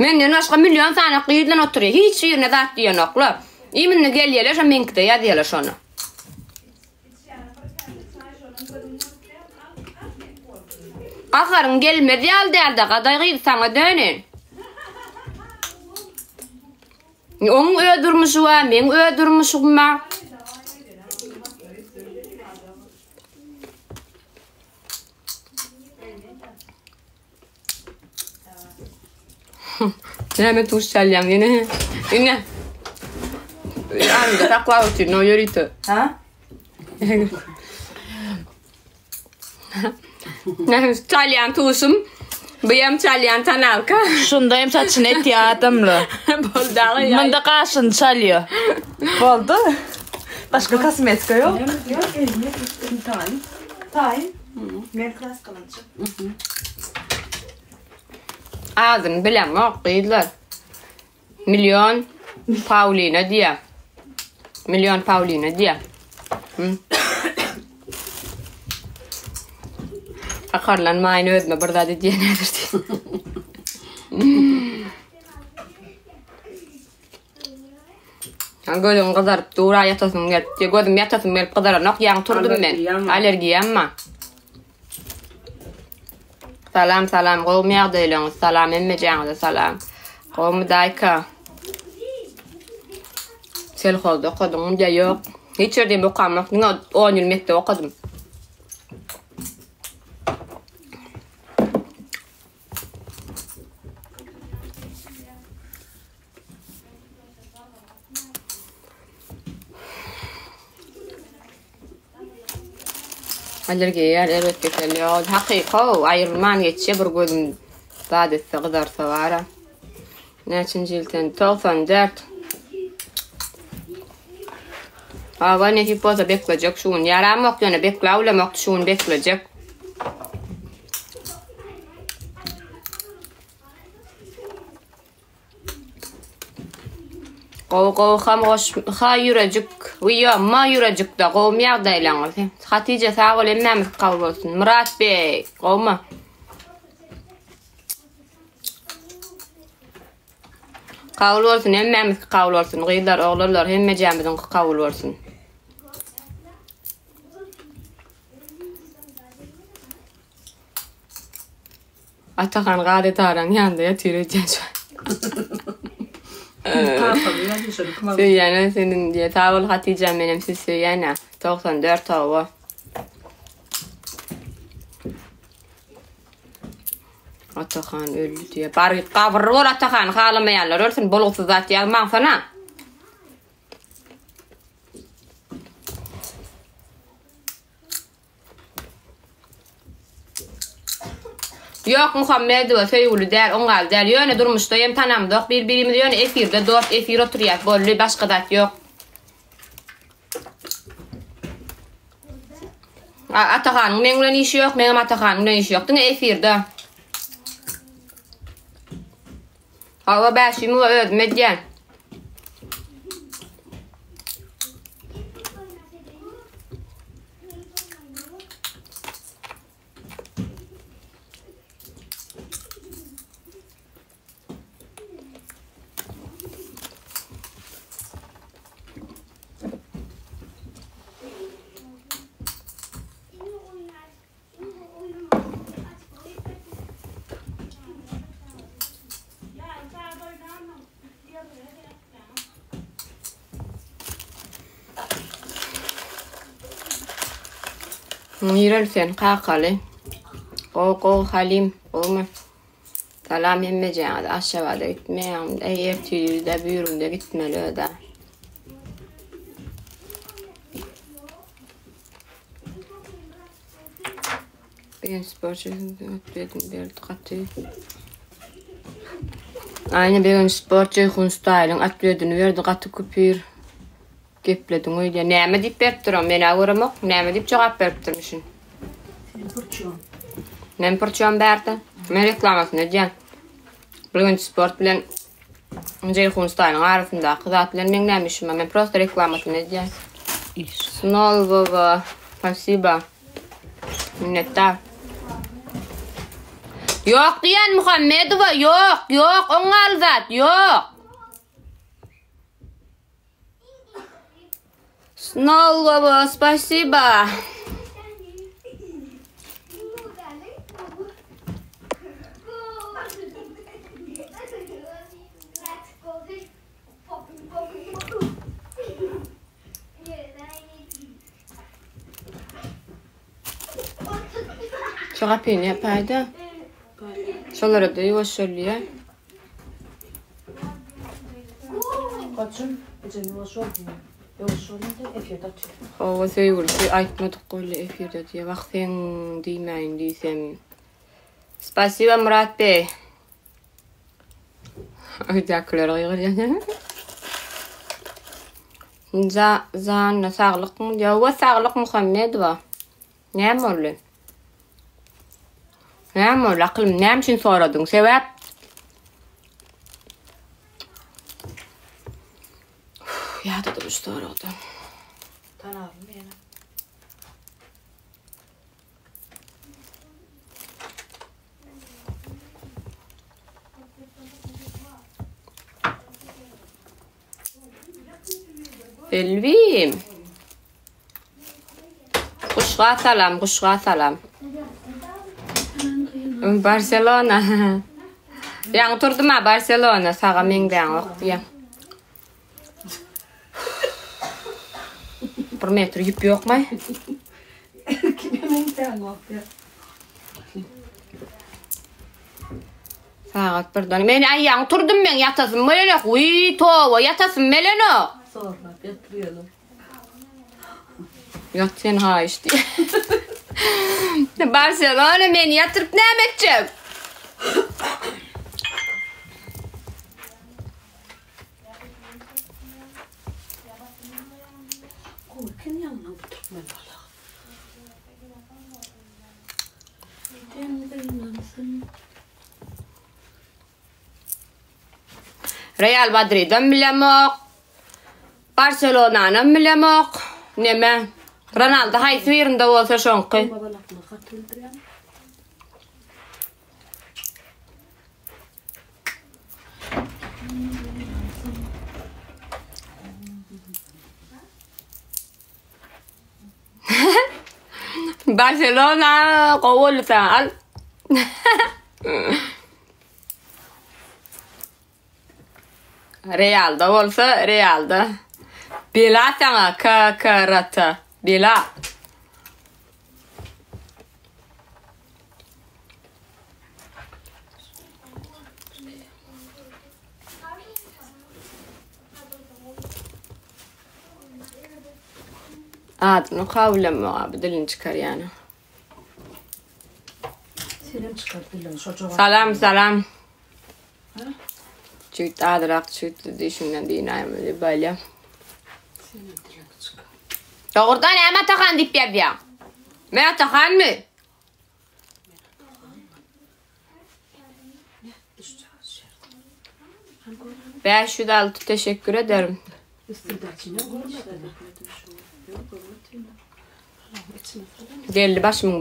Menden başka milyon tane kıyıdan oturuyor. Hiç yerine zat diyen oklu. İminle geliyorlar, şu menkide ya diyorlar şunu. Akarın gelmedi al derdi, kaday kıydı sana dönün. Onun öldürmüşü var, men öldürmüşüm var. Hemen tuş çalacağım yine. Yine. Anne takla uçur, no yorito. Ha? Çalyan tuşum. Bıyam çalyan tanalka. Şundayım saçın et ya adamlı. Boldağı ya. Bunda kaşın çalıyor. Oldu. Başka kosmetika yok. Yok, tayin. Ben klas kalacağım. Ağzını bilem yok kıydılar. Milyon Paulina diye. Milyon Paulina diye. Akarlanmayın ödme burada da diye nedir diye. Gözüm kızarıp doğru yatasın gelip. Gözüm yatasın gelip kızarıp yan turdum ben. Alergiyem mi? Salam salam qovum yağdaylanız. Salam emmeceğinize salam. Qovumu dayka. Sel oldu okudum da yok. Hiç yerden okumak. 10 yıl mekte okudum. Alergiye yer evet getiriyor. Hakika ayrılman geçe bir gözüm badetse kadar savara. Neçin cilten 94. Hava ne hipoza bekleyecek şun. Yaram yok yani bekleyecek şun bekleyecek. Qow ham hoş ha yürecek. Uya ma yürecek da qowum yağdaylanız. Hatice sağ ol emmemiz qabul olsun. Murat Bey qowma. Qabul olsun emmemiz qabul olsun. Gıydar oğullar hemmejamizin qabul olsun. Atakan gade taran yanında yatıracağım. Söyleyene senin diye tavul Hatice benim siz söyleyene 94 tavul. Atakan öldü diye. Bari kabır var Atakan kalamayanlar ölsün boluksuz zat yağman sana. Yok Muhammed ve Feyyulu der, ongal der. Yöne durmuşda yem tanamdık. Birbirimiz yöne efirde 4 efir oturuyor. Bollu başka dat yok. Atakan'ın mengle işi yok. Benim Atakan'ın işi yok. Dine efirde. Hava başımı ödmedyen. Miral sen qaqalı. Qoq Halim olma. Salam emmeceğiz aşağıda gitmeyem. Eğer tüyde büyürümde gitmeli da. Ben sporcuyum dedim bir katı. Aynı ben sporcu stylin atledini verdi katı kupir. Gepledim öyle. Näme dip berdirim? Men awıramak, näme dip jogap berdirmişin? Nem porçon berdi. Men reklamasını edeceğim. Bugün sport bilen Ceyhun Stay'ın arasında kızat bilen men nämişim. Men prosta reklamasını edeceğim. Snol baba. Спасибо. Minnettar. Yok diyen Muhammedova, yok, on al zat, yok. Снова спасибо. Şu kapıyı yapaydı. Şolara da yavaş söylüyor. Kaçın? Ecem yavaş ol. Yavaş ol da efirde atıyor. Hava söylüyor. Aytmadık öyle efirde diye. Bak sen demeyin diysem. Спасибо, Murat Bey. Ödekler ayırıyor. Zan sağlık mı? Ya sağlık Muhammed va. Ne mi? Ne mi? Aklım ne için soradın? Sebep? Ya da bu soradı. Tanrım yani. Elvim. Kuşğa salam. Barcelona. Yang turdum ha Barcelona. Sağa mengden vaktiya. 1 metre yip yok mu? Kime mengden vaktiya? Saat birden. Men ayağım turdum ben yatasın melene. Uy tova yatasın melene. Sonra yatırıyorum. Yat sen ha işte. Barcelona beni yatırıp ne edeceğim? Korkun yanına oturtma bala. Real Madrid'den bilemek. Barcelona'dan bilemek. Neme? Ronaldo haysi yerinde olsa şonqı. Babalakla katıldıran. Barcelona kovulsa al. Real'da olsa Real'da. Bila sana kakarata. Bila. Adını kavlama abi dilini çıkar yani. Selam çıkartırlar çocuğa. Salam. Çüt adrak çüt düşünden dinayım böyle. Selam dilini çıkar. Doğrudan hemen takan dip ya. Ben takan mı? Ben şu da teşekkür ederim. İstidacına görmedim. Geldi başımın